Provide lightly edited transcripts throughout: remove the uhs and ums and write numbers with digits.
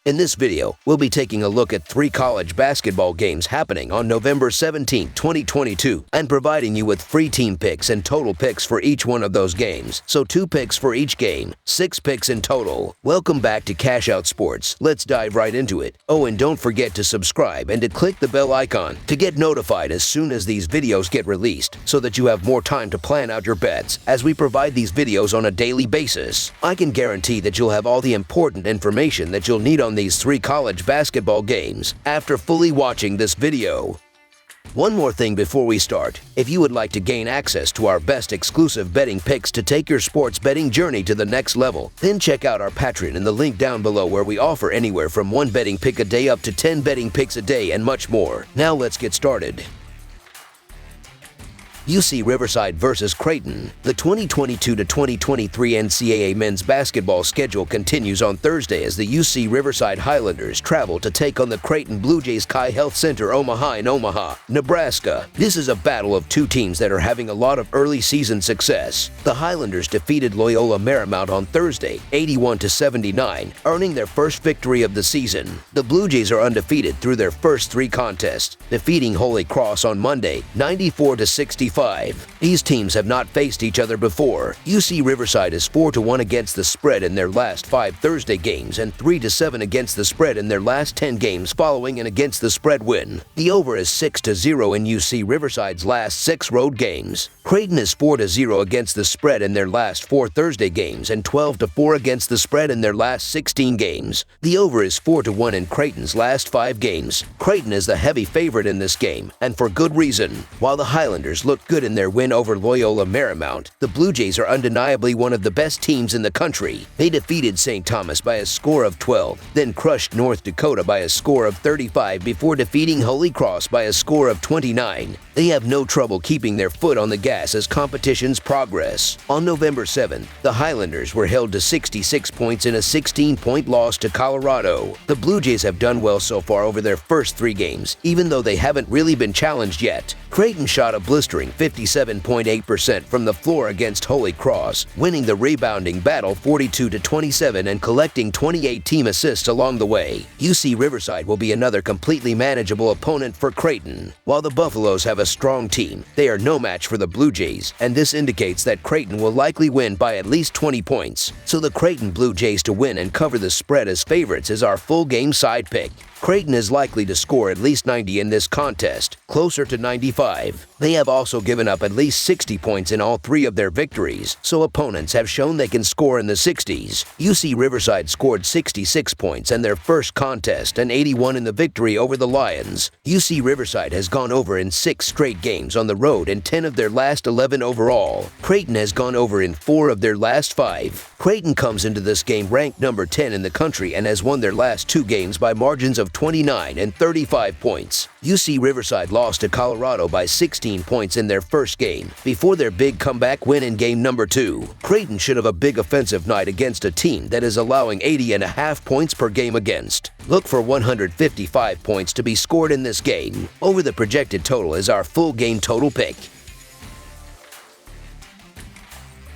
In this video, we'll be taking a look at 3 college basketball games happening on November 17, 2022, and providing you with free team picks and total picks for each one of those games. So 2 picks for each game, 6 picks in total. Welcome back to Cash Out Sports. Let's dive right into it. Oh, and don't forget to subscribe and to click the bell icon to get notified as soon as these videos get released, so that you have more time to plan out your bets as we provide these videos on a daily basis. I can guarantee that you'll have all the important information that you'll need on these 3 college basketball games after fully watching this video. One more thing before we start. If you would like to gain access to our best exclusive betting picks to take your sports betting journey to the next level, then check out our Patreon in the link down below, where we offer anywhere from 1 betting pick a day up to 10 betting picks a day and much more. Now let's get started. UC Riverside versus Creighton. The 2022-2023 NCAA men's basketball schedule continues on Thursday as the UC Riverside Highlanders travel to take on the Creighton Blue Jays Chi Health Center Omaha in Omaha, Nebraska. This is a battle of 2 teams that are having a lot of early season success. The Highlanders defeated Loyola Marymount on Thursday, 81-79, earning their first victory of the season. The Blue Jays are undefeated through their first 3 contests, defeating Holy Cross on Monday, 94-65. These teams have not faced each other before. UC Riverside is 4-1 against the spread in their last 5 Thursday games and 3-7 against the spread in their last 10 games following an against the spread win. The over is 6-0 in UC Riverside's last 6 road games. Creighton is 4-0 against the spread in their last 4 Thursday games and 12-4 against the spread in their last 16 games. The over is 4-1 in Creighton's last 5 games. Creighton is the heavy favorite in this game, and for good reason. While the Highlanders look good in their win over Loyola Marymount, the Blue Jays are undeniably one of the best teams in the country. They defeated St. Thomas by a score of 12, then crushed North Dakota by a score of 35 before defeating Holy Cross by a score of 29. They have no trouble keeping their foot on the gas as competitions progress. On November 7th, the Highlanders were held to 66 points in a 16-point loss to Colorado. The Blue Jays have done well so far over their first 3 games, even though they haven't really been challenged yet. Creighton shot a blistering 57.8% from the floor against Holy Cross, winning the rebounding battle 42-27 and collecting 28 team assists along the way. UC Riverside will be another completely manageable opponent for Creighton. While the Buffaloes have a strong team, they are no match for the Blue Jays, and this indicates that Creighton will likely win by at least 20 points. So the Creighton Blue Jays to win and cover the spread as favorites is our full game side pick. Creighton is likely to score at least 90 in this contest, closer to 95. They have also given up at least 60 points in all 3 of their victories, so opponents have shown they can score in the 60s. UC Riverside scored 66 points in their first contest and 81 in the victory over the Lions. UC Riverside has gone over in 6 straight games on the road and 10 of their last 11 overall. Creighton has gone over in 4 of their last 5. Creighton comes into this game ranked number 10 in the country and has won their last 2 games by margins of 29 and 35 points. UC Riverside lost to Colorado by 16 points in their first game, before their big comeback win in game number 2. Creighton should have a big offensive night against a team that is allowing 80.5 points per game against. Look for 155 points to be scored in this game. Over the projected total is our full game total pick.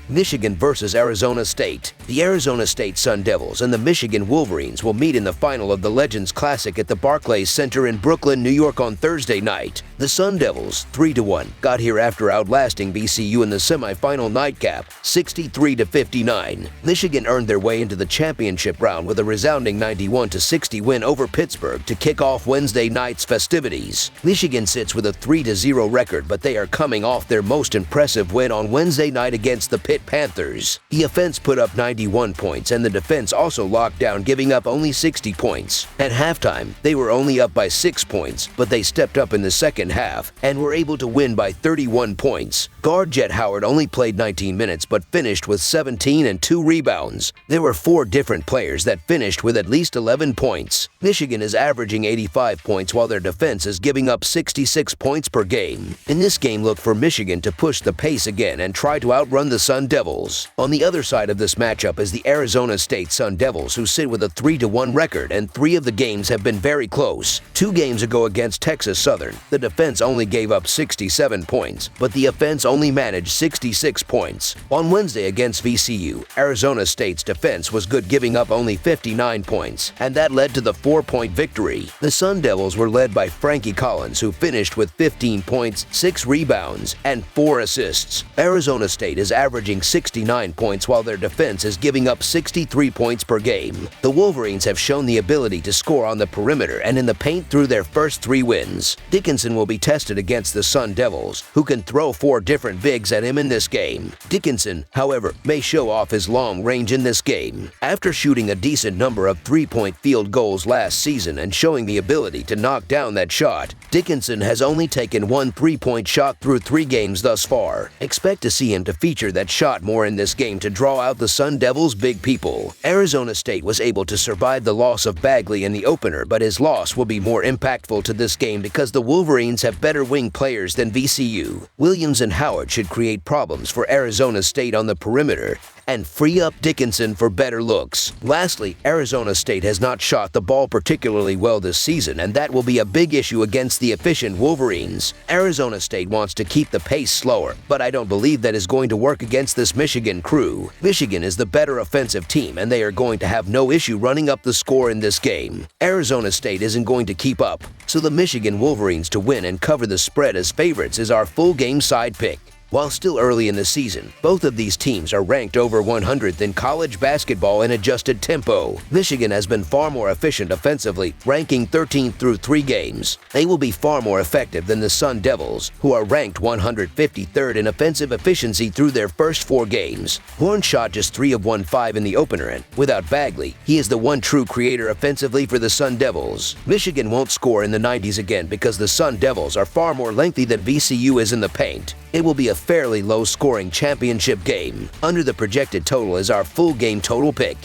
Michigan versus Arizona State. The Arizona State Sun Devils and the Michigan Wolverines will meet in the final of the Legends Classic at the Barclays Center in Brooklyn, New York on Thursday night. The Sun Devils, 3-1, got here after outlasting VCU in the semifinal nightcap, 63-59. Michigan earned their way into the championship round with a resounding 91-60 win over Pittsburgh to kick off Wednesday night's festivities. Michigan sits with a 3-0 record, but they are coming off their most impressive win on Wednesday night against the Pitt Panthers. The offense put up 91 points and the defense also locked down, giving up only 60 points. At halftime, they were only up by 6 points, but they stepped up in the second half and were able to win by 31 points. Guard Jet Howard only played 19 minutes but finished with 17 and 2 rebounds. There were 4 different players that finished with at least 11 points. Michigan is averaging 85 points while their defense is giving up 66 points per game. In this game, look for Michigan to push the pace again and try to outrun the Sun Devils. On the other side of this matchup is the Arizona State Sun Devils, who sit with a 3-1 record, and 3 of the games have been very close. 2 games ago against Texas Southern, the defense only gave up 67 points, but the offense only managed 66 points. On Wednesday against VCU, Arizona State's defense was good, giving up only 59 points, and that led to the 4-point victory. The Sun Devils were led by Frankie Collins, who finished with 15 points, 6 rebounds, and 4 assists. Arizona State is averaging 69 points while their defense is giving up 63 points per game. The Wolverines have shown the ability to score on the perimeter and in the paint through their first 3 wins. Dickinson will be tested against the Sun Devils, who can throw 4 different bigs at him in this game. Dickinson, however, may show off his long range in this game. After shooting a decent number of 3-point field goals last season and showing the ability to knock down that shot, Dickinson has only taken 1 3-point shot through 3 games thus far. Expect to see him to feature that shot more in this game to draw out the Sun Devils' big people. Arizona State was able to survive the loss of Bagley in the opener, but his loss will be more impactful to this game because the Wolverines have better wing players than VCU. Williams and Howard should create problems for Arizona State on the perimeter and free up Dickinson for better looks. Lastly, Arizona State has not shot the ball particularly well this season, and that will be a big issue against the efficient Wolverines. Arizona State wants to keep the pace slower, but I don't believe that is going to work against this Michigan crew. Michigan is the better offensive team, and they are going to have no issue running up the score in this game. Arizona State isn't going to keep up, so the Michigan Wolverines to win and cover the spread as favorites is our full game side pick. While still early in the season, both of these teams are ranked over 100th in college basketball in adjusted tempo. Michigan has been far more efficient offensively, ranking 13th through 3 games. They will be far more effective than the Sun Devils, who are ranked 153rd in offensive efficiency through their first 4 games. Horn shot just 3 of 1-5 in the opener, and without Bagley, he is the one true creator offensively for the Sun Devils. Michigan won't score in the 90s again because the Sun Devils are far more lengthy than VCU is in the paint. It will be a fairly low-scoring championship game. Under the projected total is our full game total pick.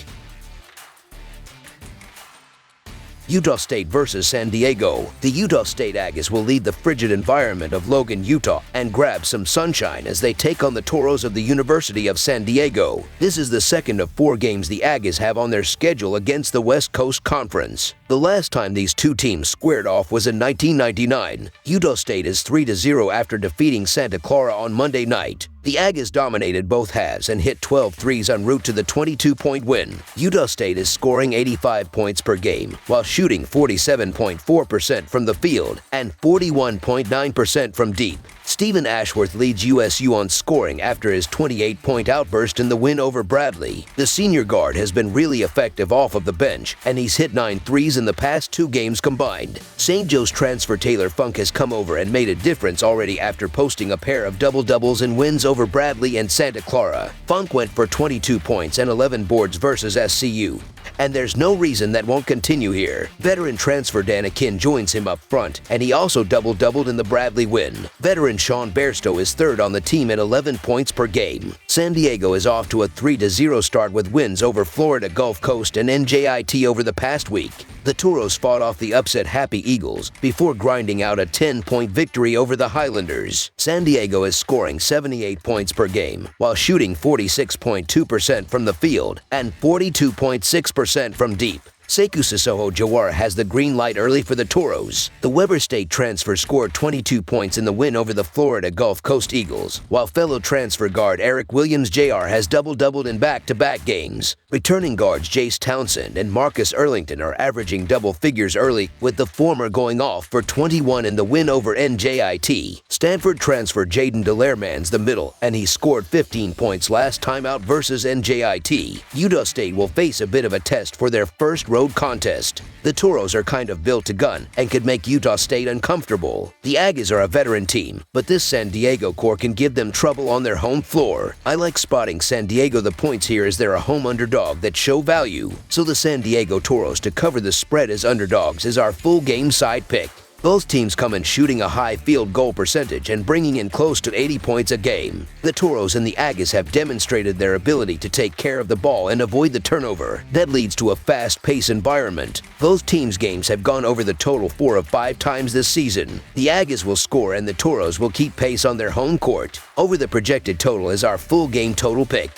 Utah State versus San Diego. The Utah State Aggies will leave the frigid environment of Logan, Utah, and grab some sunshine as they take on the Toros of the University of San Diego. This is the second of 4 games the Aggies have on their schedule against the West Coast Conference. The last time these 2 teams squared off was in 1999. Utah State is 3-0 after defeating Santa Clara on Monday night. The Aggies dominated both halves and hit 12 threes en route to the 22-point win. Utah State is scoring 85 points per game, while shooting 47.4% from the field and 41.9% from deep. Stephen Ashworth leads USU on scoring after his 28-point outburst in the win over Bradley. The senior guard has been really effective off of the bench, and he's hit 9 threes in the past 2 games combined. St. Joe's transfer Taylor Funk has come over and made a difference already after posting a pair of double-doubles in wins over Bradley and Santa Clara. Funk went for 22 points and 11 boards versus SCU, and there's no reason that won't continue here. Veteran transfer Danikin joins him up front, and he also double-doubled in the Bradley win. Veteran Sean Bairstow is third on the team at 11 points per game. San Diego is off to a 3-0 start with wins over Florida Gulf Coast and NJIT over the past week. The Toros fought off the upset Happy Eagles before grinding out a 10-point victory over the Highlanders. San Diego is scoring 78 points per game, while shooting 46.2% from the field and 42.6% from deep. Sekou Sissoko Jawara has the green light early for the Toros. The Weber State transfer scored 22 points in the win over the Florida Gulf Coast Eagles, while fellow transfer guard Eric Williams Jr. has double-doubled in back-to-back games. Returning guards Jace Townsend and Marcus Erlington are averaging double figures early, with the former going off for 21 in the win over NJIT. Stanford transfer Jaden Delerman's the middle, and he scored 15 points last time out versus NJIT. Utah State will face a bit of a test for their first road contest. The Toros are kind of built to gun and could make Utah State uncomfortable. The Aggies are a veteran team, but this San Diego core can give them trouble on their home floor. I like spotting San Diego the points here as they're a home underdog that show value. So the San Diego Toros to cover the spread as underdogs is our full game side pick. Both teams come in shooting a high field goal percentage and bringing in close to 80 points a game. The Toros and the Aggies have demonstrated their ability to take care of the ball and avoid the turnover. That leads to a fast-paced environment. Both teams' games have gone over the total 4 of 5 times this season. The Aggies will score and the Toros will keep pace on their home court. Over the projected total is our full game total pick.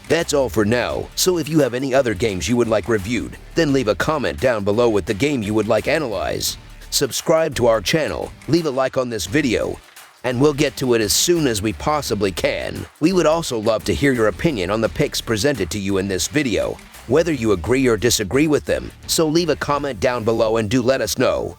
That's all for now, so if you have any other games you would like reviewed, then leave a comment down below with the game you would like analyzed. Subscribe to our channel, leave a like on this video, and we'll get to it as soon as we possibly can. We would also love to hear your opinion on the picks presented to you in this video, whether you agree or disagree with them, so leave a comment down below and do let us know.